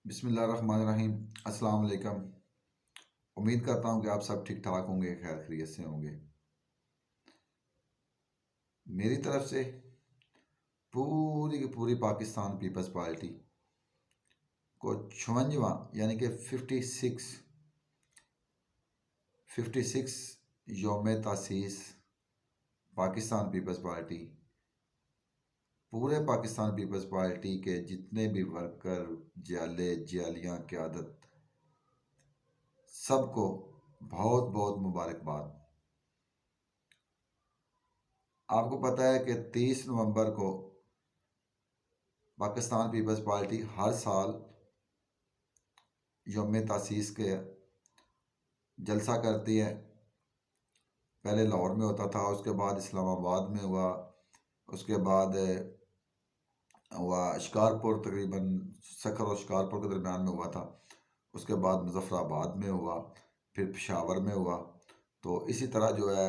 बिस्मिल्लाहिर्रहमानिर्रहीम। अस्सलाम वालेकुम। उम्मीद करता हूँ कि आप सब ठीक ठाक होंगे, खैर खैरियत से होंगे। मेरी तरफ से पूरी की पूरी पाकिस्तान पीपल्स पार्टी को 56वां यानी कि 56 योम तासीस पाकिस्तान पीपल्स पार्टी, पूरे पाकिस्तान पीपल्स पार्टी के जितने भी वर्कर, जियाले जियालियाँ, क़यादत, सबको बहुत बहुत मुबारकबाद। आपको पता है कि 30 नवंबर को पाकिस्तान पीपल्स पार्टी हर साल योम तासीस के जलसा करती है। पहले लाहौर में होता था, उसके बाद इस्लामाबाद में हुआ, उसके बाद हुआ शिकारपुर, तकरीबन सखर और शिकारपुर के दरमियान में हुआ था। उसके बाद मुजफ्फराबाद में हुआ, फिर पेशावर में हुआ। तो इसी तरह जो है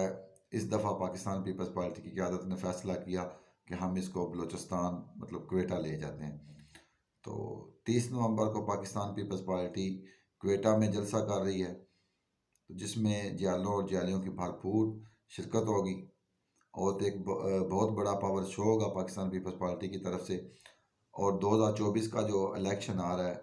इस दफ़ा पाकिस्तान पीपल्स पार्टी की क़यादत ने फ़ैसला किया कि हम इसको बलूचिस्तान मतलब क्वेटा ले जाते हैं। तो 30 नवंबर को पाकिस्तान पीपल्स पार्टी क्वेटा में जलसा कर रही है, तो जिसमें जियालों और जियालियों की भरपूर शिरकत होगी और एक बहुत बड़ा पावर शो होगा पाकिस्तान पीपल्स पार्टी की तरफ से। और 2024 का जो इलेक्शन आ रहा है,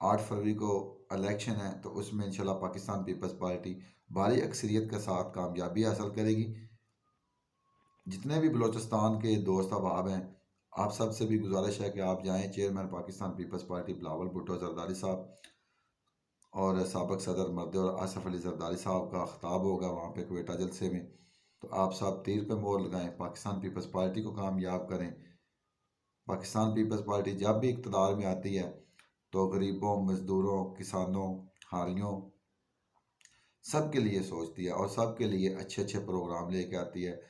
8 फरवरी को इलेक्शन है, तो उसमें इंशाल्लाह पाकिस्तान पीपल्स पार्टी भारी अक्सरियत के साथ कामयाबी हासिल करेगी। जितने भी बलूचिस्तान के दोस्त अहबाब हैं, आप सब से भी गुजारिश है कि आप जाएं। चेयरमैन पाकिस्तान पीपल्स पार्टी बिलावल भुट्टो जरदारी साहब और साबिक सदर मर्द और आसफ अली जरदारी साहब का खिताब होगा वहाँ पे क्वेटा जलसे में। तो आप सब तीर पे मोहर लगाएं, पाकिस्तान पीपल्स पार्टी को कामयाब करें। पाकिस्तान पीपल्स पार्टी जब भी इक़्तिदार में आती है तो गरीबों, मज़दूरों, किसानों, हारियों, सब के लिए सोचती है और सब के लिए अच्छे अच्छे प्रोग्राम लेके आती है।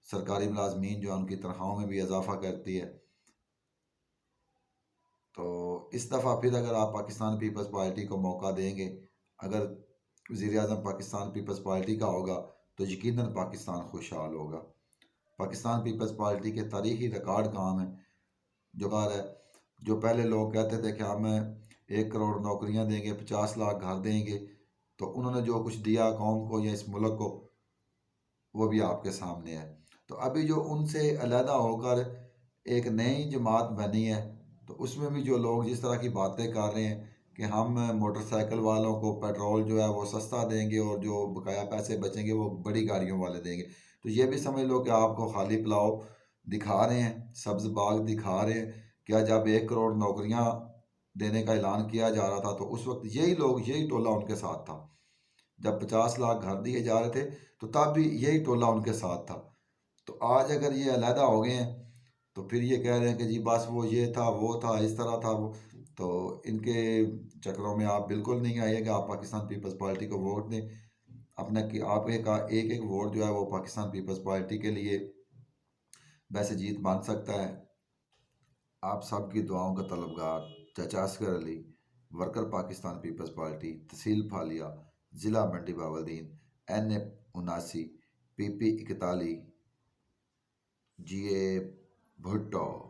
सरकारी मुलाजमीन जो है उनकी तनख्वाहों में भी इजाफा करती है। तो इस दफ़ा फिर अगर आप पाकिस्तान पीपल्स पार्टी को मौका देंगे, अगर वज़ीर आज़म पाकिस्तान पीपल्स पार्टी का होगा, तो यकीनन पाकिस्तान खुशहाल होगा। पाकिस्तान पीपल्स पार्टी के तारीखी रिकॉर्ड काम है जो कार है। जो पहले लोग कहते थे कि हम 1 करोड़ नौकरियां देंगे, 50 लाख घर देंगे, तो उन्होंने जो कुछ दिया कौम को या इस मुल्क को, वो भी आपके सामने है। तो अभी जो उनसे अलहदा होकर एक नई जमात बनी है, तो उसमें भी जो लोग जिस तरह की बातें कर रहे हैं कि हम मोटरसाइकिल वालों को पेट्रोल जो है वो सस्ता देंगे और जो बकाया पैसे बचेंगे वो बड़ी गाड़ियों वाले देंगे, तो ये भी समझ लो कि आपको खाली पुलाव दिखा रहे हैं, सब्ज़ बाग दिखा रहे हैं। क्या जब 1 करोड़ नौकरियां देने का ऐलान किया जा रहा था, तो उस वक्त यही लोग, यही टोला उनके साथ था। जब 50 लाख घर दिए जा रहे थे, तो तब भी यही टोला उनके साथ था। तो आज अगर ये अलहदा हो गए हैं, तो फिर ये कह रहे हैं कि जी बस वो ये था, वो था, इस तरह था वो। तो इनके चक्करों में आप बिल्कुल नहीं आइएगा। आप पाकिस्तान पीपल्स पार्टी को वोट दें अपना, कि आप एक एक वोट जो है वो पाकिस्तान पीपल्स पार्टी के लिए वैसे जीत बन सकता है। आप सबकी दुआओं का तलबगार चाचा Asgar Ali, worker Pakistan peoples party, tehsil Phalia, ज़िला मंडी Bahauddin, NA 79 PP 41, GA Bhutto.